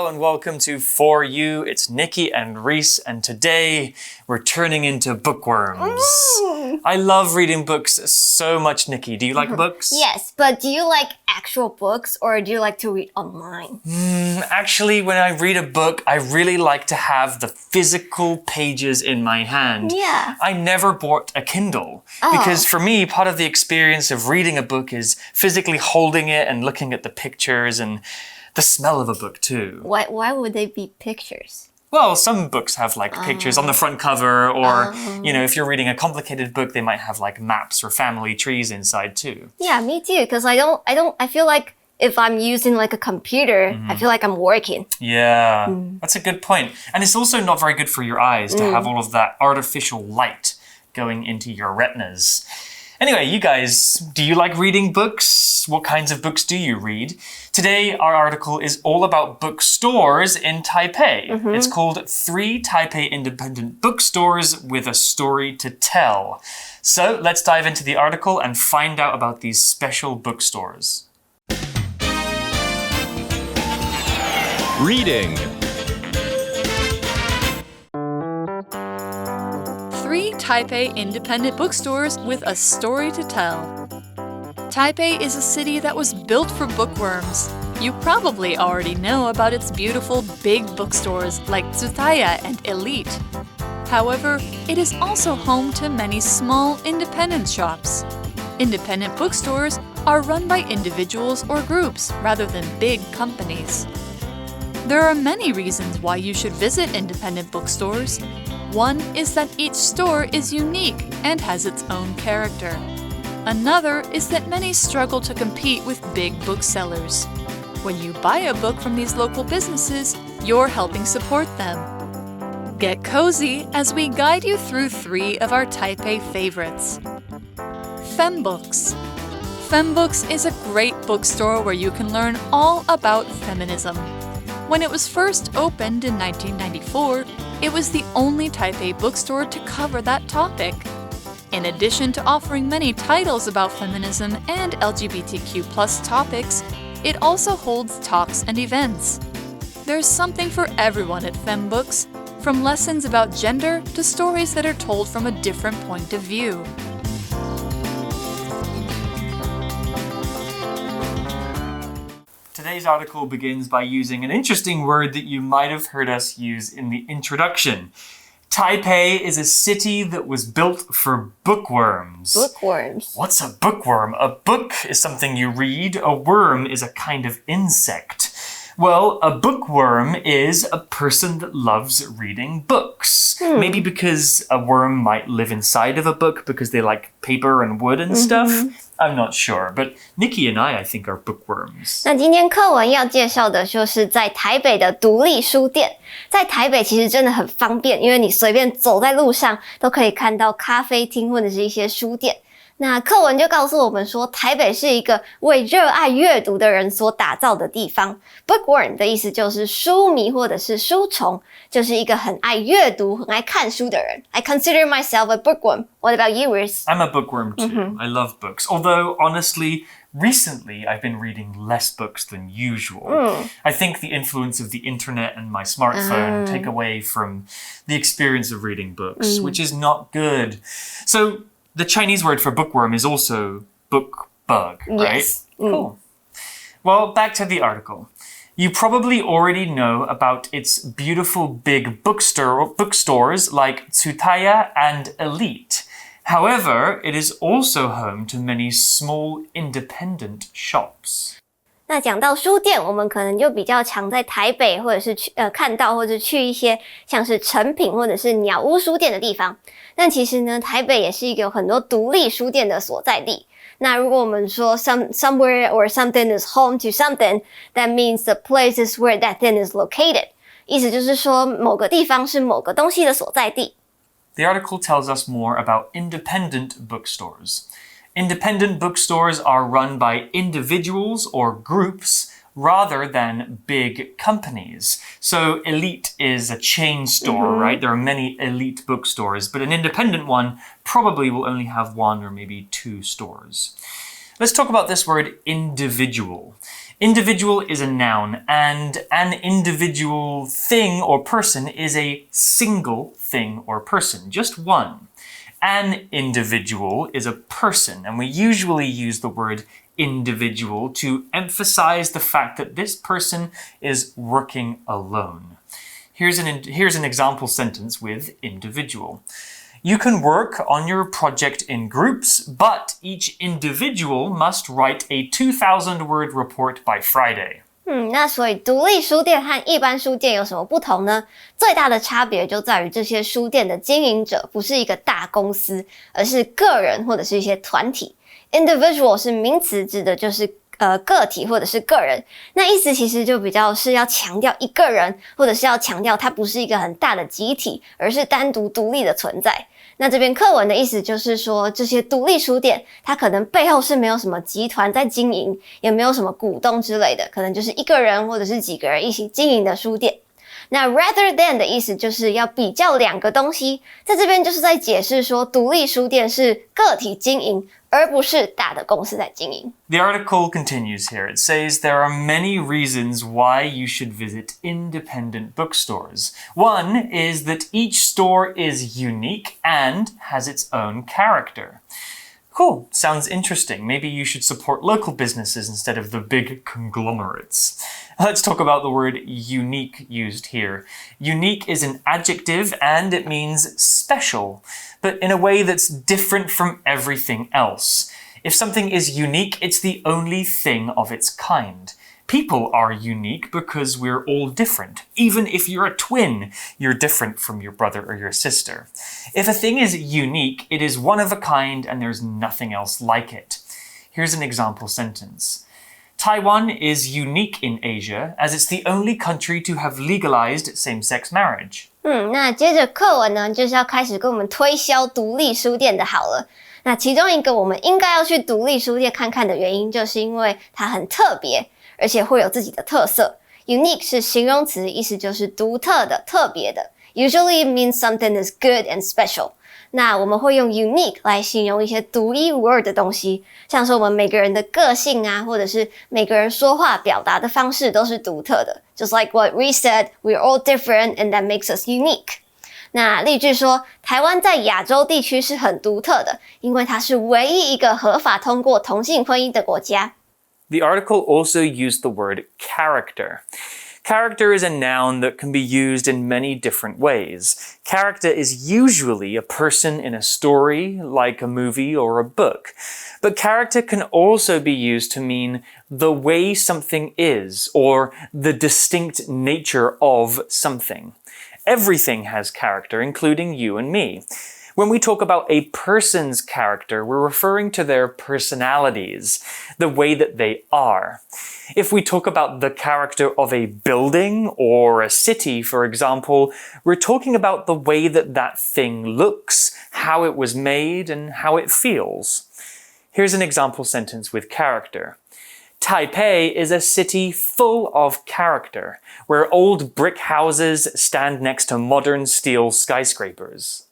and welcome to For You. It's Nikki and Reese, and today we're turning into bookworms. I love reading books so much, Nikki. Do you like books? Yes, but do you like actual books or do you like to read online? Actually, when I read a book, I really like to have the physical pages in my hand. Yeah. I never bought a Kindle because for me, part of the experience of reading a book is physically holding it and looking at the pictures and the smell of a book too. Why would they be pictures? Well, some books have like pictures on the front cover or, you know, if you're reading a complicated book, they might have like maps or family trees inside too. Yeah, me too, because I feel like if I'm using like a computer, I feel like I'm working. Yeah, that's a good point. And it's also not very good for your eyes to have all of that artificial light going into your retinas. Anyway, you guys, do you like reading books? What kinds of books do you read? Today, our article is all about bookstores in Taipei. It's called 3 Taipei Independent Bookstores with a Story to Tell. So let's dive into the article and find out about these special bookstores. Reading. 3 Taipei independent bookstores with a story to tell. Taipei is a city that was built for bookworms. You probably already know about its beautiful big bookstores like Tsutaya and Elite. However, it is also home to many small independent shops. Independent bookstores are run by individuals or groups rather than big companies. There are many reasons why you should visit independent bookstores. One is that each store is unique and has its own character. Another is that many struggle to compete with big booksellers. When you buy a book from these local businesses, you're helping support them. Get cozy as we guide you through 3 of our Taipei favorites. Fembooks. Fembooks is a great bookstore where you can learn all about feminism. When it was first opened in 1994, it was the only Taipei bookstore to cover that topic. In addition to offering many titles about feminism and LGBTQ+ topics, it also holds talks and events. There's something for everyone at Fembooks, from lessons about gender to stories that are told from a different point of view. Today's article begins by using an interesting word that you might have heard us use in the introduction. Taipei is a city that was built for bookworms. Bookworms. What's a bookworm? A book is something you read. A worm is a kind of insect. Well, a bookworm is a person that loves reading books. Maybe because a worm might live inside of a book because they like paper and wood and stuff. I'm not sure, but Nikki and I think, are bookworms. 那今天课文要介绍的就是在台北的独立书店。在台北其实真的很方便，因为你随便走在路上都可以看到咖啡厅或者是一些书店。那课文就告诉我们说，台北是一个为热爱阅读的人所打造的地方。Bookworm 的意思就是书迷或者是书虫，就是一个很爱阅读、很爱看书的人。I consider myself a bookworm. What about you, Reese? I'm a bookworm too. I love books. Although, honestly, recently I've been reading less books than usual. I think the influence of the internet and my smartphone take away from the experience of reading books, which is not good. So, the Chinese word for bookworm is also book bug, right? Yes. Cool. Well, back to the article. You probably already know about its beautiful big bookstores like Tsutaya and Elite. However, it is also home to many small independent shops. 那讲到书店，我们可能就比较常在台北或者是看到或者去一些像是诚品或者是鸟屋书店的地方。但其实呢，台北也是一个有很多独立书店的所在地。那如果我们说 somewhere or something is home to something, that means the place is where that thing is located. 意思就是说某个地方是某个东西的所在地。The article tells us more about independent bookstores. Independent bookstores are run by individuals or groups rather than big companies. So Elite is a chain store, right? There are many elite bookstores, but an independent one probably will only have 1 or maybe 2 stores. Let's talk about this word individual. Individual is a noun, and an individual thing or person is a single thing or person, just one. An individual is a person, and we usually use the word individual to emphasize the fact that this person is working alone. Here's an example sentence with individual. You can work on your project in groups, but each individual must write a 2,000-word report by Friday. 那所以独立书店和一般书店有什么不同呢？最大的差别就在于这些书店的经营者不是一个大公司，而是个人或者是一些团体。Individual 是名词，指的就是个体或者是个人，那意思其实就比较是要强调一个人，或者是要强调它不是一个很大的集体，而是单独独立的存在。那这边课文的意思就是说，这些独立书店它可能背后是没有什么集团在经营，也没有什么股东之类的，可能就是一个人或者是几个人一起经营的书店。那 rather than 的意思就是要比较两个东西，在这边就是在解释说独立书店是个体经营，而不是大的公司在经营。The article continues here. It says there are many reasons why you should visit independent bookstores. One is that each store is unique and has its own character. Cool, sounds interesting. Maybe you should support local businesses instead of the big conglomerates. Let's talk about the word unique used here. Unique is an adjective and it means special, but in a way that's different from everything else. If something is unique, it's the only thing of its kind. People are unique because we're all different. Even if you're a twin, you're different from your brother or your sister. If a thing is unique, it is one of a kind and there's nothing else like it. Here's an example sentence. Taiwan is unique in Asia as it's the only country to have legalized same-sex marriage. 那接着课文呢，就是要开始跟我们推销独立书店的好了。那其中一个我们应该要去独立书店看看的原因，就是因为它很特别，而且会有自己的特色。Unique 是形容词，意思就是独特的、特别的。Usually it means something is good and special. 那我们会用 unique 来形容一些独一无二的东西，像是我们每个人的个性啊，或者是每个人说话表达的方式都是独特的。Just like what we said, we're all different and that makes us unique. 那例句说，台湾在亚洲地区是很独特的，因为它是唯一一个合法通过同性婚姻的国家。The article also used the word character. Character is a noun that can be used in many different ways. Character is usually a person in a story, like a movie or a book. But character can also be used to mean the way something is, or the distinct nature of something. Everything has character, including you and me. When we talk about a person's character, we're referring to their personalities, the way that they are. If we talk about the character of a building or a city, for example, we're talking about the way that that thing looks, how it was made, and how it feels. Here's an example sentence with character. Taipei is a city full of character, where old brick houses stand next to modern steel skyscrapers.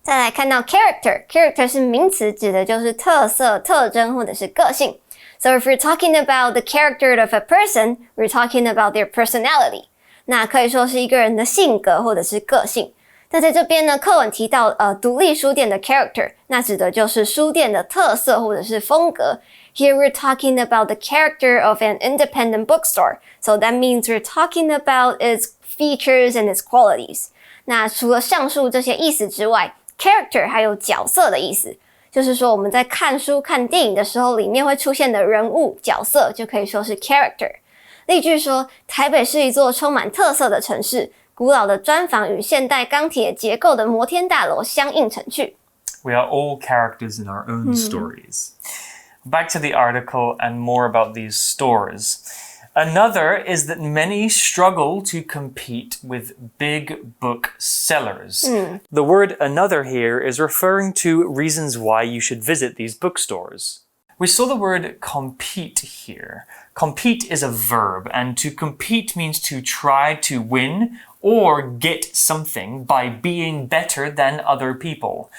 再来看到 character 是名词，指的就是特色、特征或者是个性。So if we're talking about the character of a person, we're talking about their personality. 那可以说是一个人的性格或者是个性。那在这边呢，课文提到独立书店的 character， 那指的就是书店的特色或者是风格。Here we're talking about the character of an independent bookstore. So that means we're talking about its features and its qualities. 那除了上述这些意思之外， character 还有角色的意思，就是说我们在看书、看电影的时候，里面会出现的人物、角色就可以说是 character。例句说，台北是一座充满特色的城市，古老的砖房与现代钢铁结构的摩天大楼相映成趣。We are all characters in our own stories. Back to the article and more about these stores. Another is that many struggle to compete with big book sellers. The word another here is referring to reasons why you should visit these bookstores. We saw the word compete here. Compete is a verb, and to compete means to try to win or get something by being better than other people.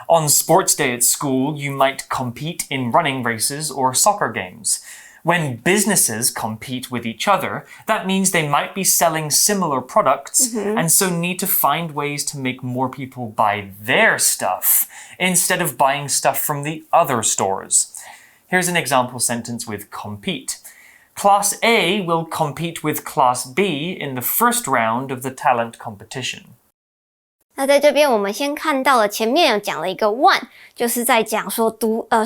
On sports day at school, you might compete in running races or soccer games. When businesses compete with each other, that means they might be selling similar products and so need to find ways to make more people buy their stuff instead of buying stuff from the other stores. Here's an example sentence with compete. Class A will compete with Class B in the first round of the talent competition. 那在这边我们先看到了前面有讲了一个 one， 就是在讲说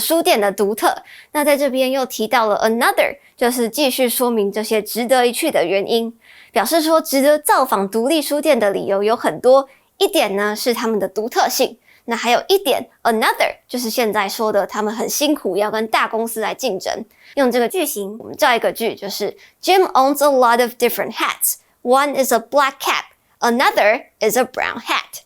书店的独特。那在这边又提到了 another， 就是继续说明这些值得一去的原因，表示说值得造访独立书店的理由有很多。一点呢是他们的独特性，那还有一点 another， 就是现在说的他们很辛苦要跟大公司来竞争。用这个句型我们造一个句，就是 Jim owns a lot of different hats. One is a black cap. Another is a brown hat.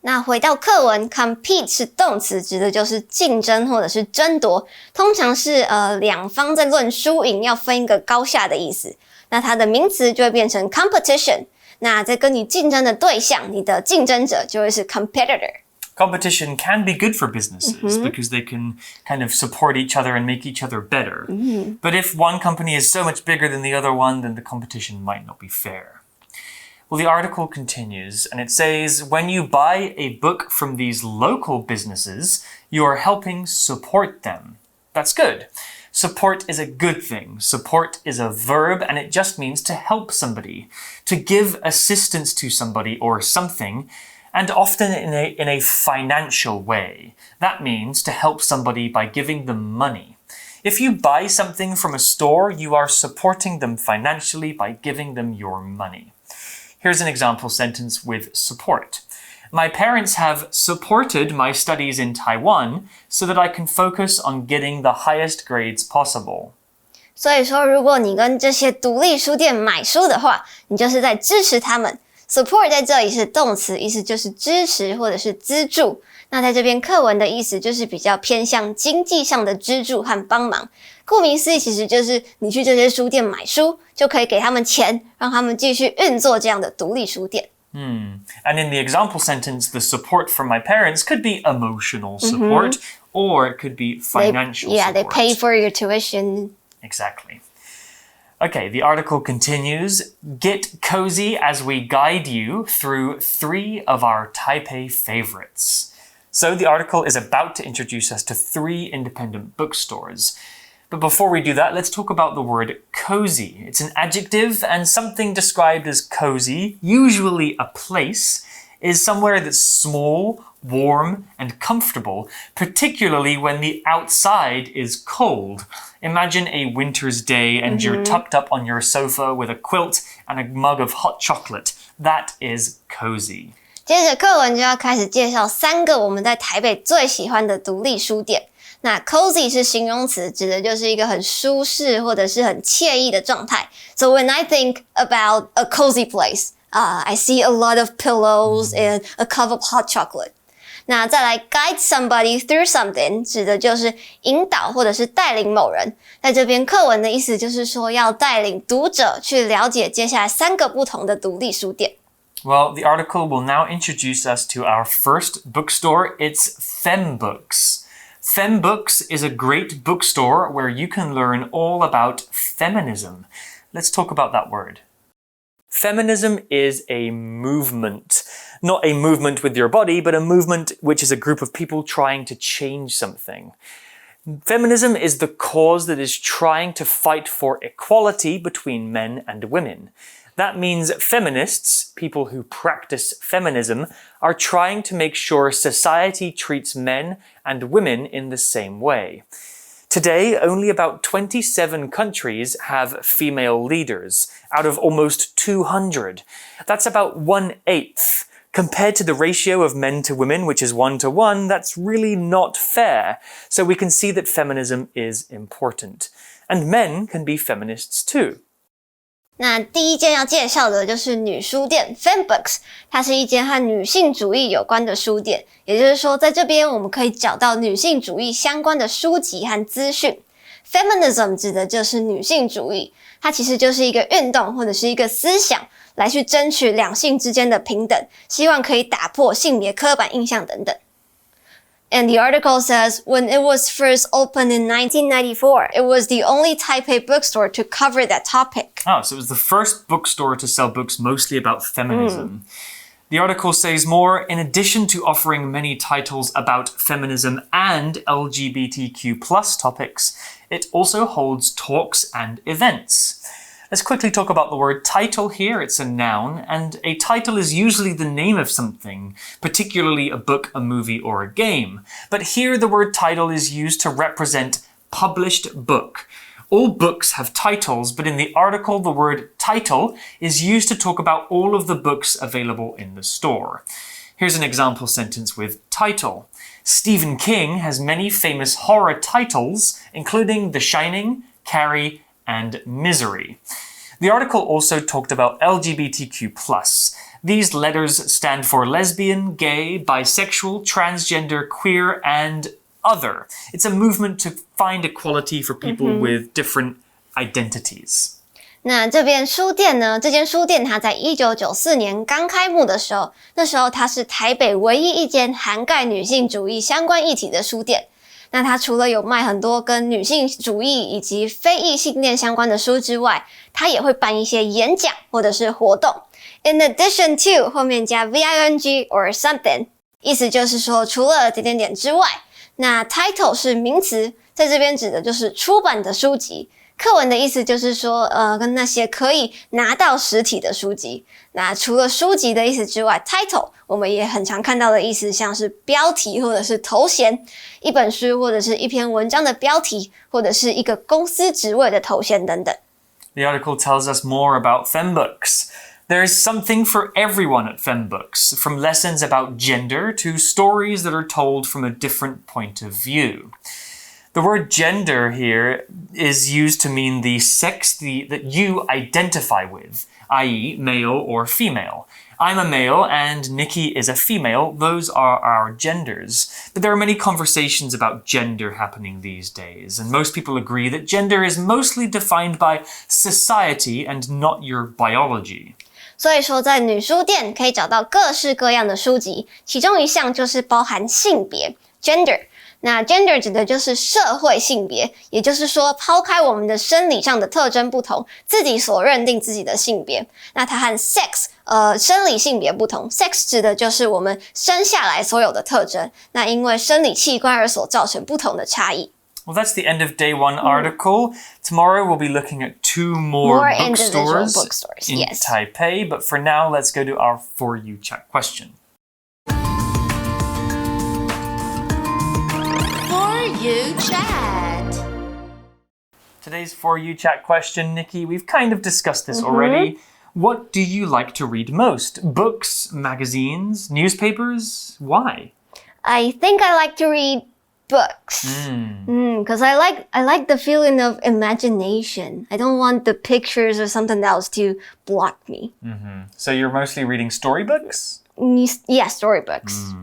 那回到课文 compete 是动词，指的就是竞争或者是争夺，通常是两方在论输赢，要分一个高下的意思。那它的名词就会变成 competition。那在跟你竞争的对象，你的竞争者就会是 competitor。Competition can be good for businesses because they can kind of support each other and make each other better. But if one company is so much bigger than the other one, then the competition might not be fair. Well, the article continues and it says, when you buy a book from these local businesses, you are helping support them. That's good. Support is a good thing. Support is a verb and it just means to help somebody, to give assistance to somebody or something, and often in a financial way. That means to help somebody by giving them money. If you buy something from a store, you are supporting them financially by giving them your money. Here's an example sentence with support. My parents have supported my studies in Taiwan so that I can focus on getting the highest grades possible. 所以说，如果你跟这些独立书店买书的话，你就是在支持他们。Support 在这里是动词，意思就是支持或者是资助。那在这边课文的意思就是比较偏向经济上的资助和帮忙。顾名思义，其实就是你去这些书店买书，就可以给他们钱，让他们继续运作这样的独立书店。And in the example sentence, the support from my parents could be emotional support, or it could be financial support. They pay for your tuition. Exactly. Okay, the article continues. Get cozy as we guide you through 3 of our Taipei favorites. So the article is about to introduce us to 3 independent bookstores. But before we do that, let's talk about the word cozy. It's an adjective, and something described as cozy, usually a place, is somewhere that's small, warm, and comfortable, particularly when the outside is cold. Imagine a winter's day and you're tucked up on your sofa with a quilt and a mug of hot chocolate. That is cozy. 接着课文就要开始介绍3个我们在台北最喜欢的独立书店。那 cozy 是形容词，指的就是一个很舒适或者是很惬意的状态。So when I think about a cozy place, I see a lot of pillows and a cup of hot chocolate. 那再来 guide somebody through something 指的就是引导或者是带领某人。在这边课文的意思就是说要带领读者去了解接下来3个不同的独立书店。Well, the article will now introduce us to our first bookstore. It's FemBooks. FemBooks is a great bookstore where you can learn all about feminism. Let's talk about that word. Feminism is a movement. Not a movement with your body, but a movement which is a group of people trying to change something. Feminism is the cause that is trying to fight for equality between men and women. That means feminists, people who practice feminism, are trying to make sure society treats men and women in the same way. Today, only about 27 countries have female leaders, out of almost 200. That's about 1/8. Compared to the ratio of men to women, which is 1:1, that's really not fair. So we can see that feminism is important. And men can be feminists too. 那第一间要介绍的就是女书店 FemBooks， 它是一间和女性主义有关的书店，也就是说在这边我们可以找到女性主义相关的书籍和资讯。Feminism 指的就是女性主义，它其实就是一个运动或者是一个思想，来去争取两性之间的平等，希望可以打破性别刻板印象等等。And the article says, when it was first opened in 1994, it was the only Taipei bookstore to cover that topic. Oh, so it was the first bookstore to sell books mostly about feminism. The article says more, in addition to offering many titles about feminism and LGBTQ+ topics, it also holds talks and events. Let's quickly talk about the word title here. It's a noun, and a title is usually the name of something, particularly a book, a movie, or a game. But here the word title is used to represent published book. All books have titles, but in the article, the word title is used to talk about all of the books available in the store. Here's an example sentence with title. Stephen King has many famous horror titles, including The Shining, Carrie, and Misery. The article also talked about LGBTQ+. These letters stand for lesbian, gay, bisexual, transgender, queer, and other. It's a movement to find equality for people with different identities. 那这边书店呢？这间书店它在1994年刚开幕的时候，那时候它是台北唯一一间涵盖女性主义相关议题的书店。那它除了有卖很多跟女性主义以及非异性恋相关的书之外，它也会办一些演讲或者是活动。In addition to 后面加 VING or something， 意思就是说除了点点点之外，那 title 是名词，在这边指的就是出版的书籍。课文的意思就是说，跟那些可以拿到实体的书籍。那除了书籍的意思之外 ，title 我们也很常看到的意思，像是标题或者是头衔，一本书或者是一篇文章的标题，或者是一个公司职位的头衔等等。The article tells us more about fembooks. There is something for everyone at fembooks, from lessons about gender to stories that are told from a different point of view. The word gender here is used to mean the sex that you identify with, i.e. male or female. I'm a male and Nikki is a female. Those are our genders. But there are many conversations about gender happening these days, and most people agree that gender is mostly defined by society and not your biology. 所以说在女书店可以找到各式各样的书籍，其中一项就是包含性别 gender。那 gender 指的就是社会性别，也就是说抛开我们的生理上的特征不同，自己所认定自己的性别。那它和 sex 生理性别不同， sex 指的就是我们生下来所有的特征，那因为生理器官而所造成不同的差异。Well, that's the end of day one article. Tomorrow we'll be looking at two more bookstores in Taipei. But for now, let's go to our For You Chat question. For You Chat. Today's For You Chat question, Nikki, we've kind of discussed this already. What do you like to read most? Books, magazines, newspapers? Why? I think I like to read books. Because I like the feeling of imagination. I don't want the pictures or something else to block me. So you're mostly reading storybooks? Yeah, storybooks.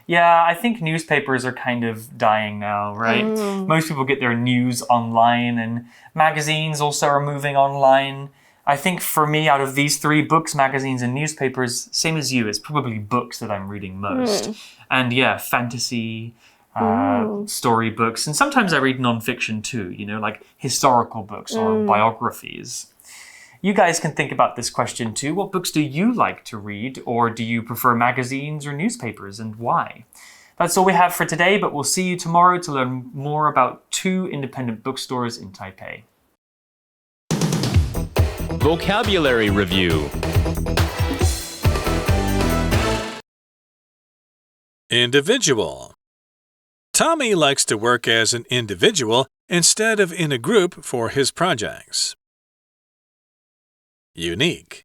Yeah, I think newspapers are kind of dying now, right? Most people get their news online, and magazines also are moving online. I think for me, out of these three, books, magazines, and newspapers, same as you, it's probably books that I'm reading most. And yeah, fantasy, storybooks, and sometimes I read nonfiction too, you know, like historical books or biographies. You guys can think about this question too. What books do you like to read, or do you prefer magazines or newspapers, and why? That's all we have for today, but we'll see you tomorrow to learn more about two independent bookstores in Taipei. Vocabulary Review. Individual. Tommy likes to work as an individual instead of in a group for his projects. Unique.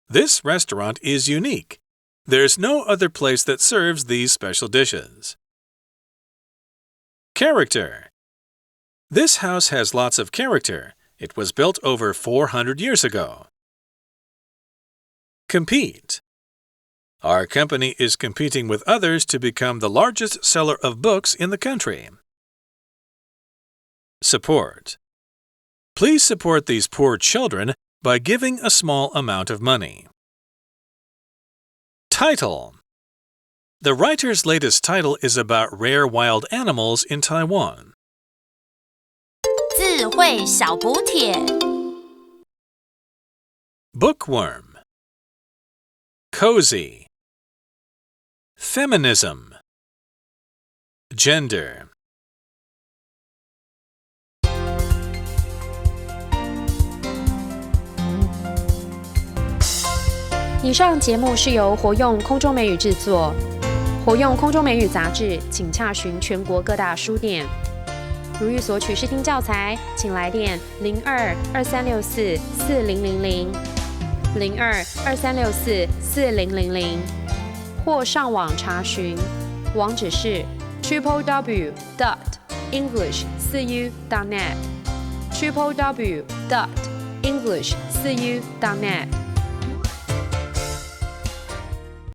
This restaurant is unique. There's no other place that serves these special dishes. Character. This house has lots of character. It was built over 400 years ago. Compete. Our company is competing with others to become the largest seller of books in the country. Support. Please support these poor children by giving a small amount of money. Title. The writer's latest title is about rare wild animals in Taiwan. 智慧小补帖 Bookworm. Cozy. Feminism. Gender. 以上节目是由活用空中美语制作。活用空中美语杂志，请洽询全国各大书店。如欲索取试听教材，请来电02-2364-4000 02-2364-4000，或上网查询，网址是 www.english4u.net www.english4u.net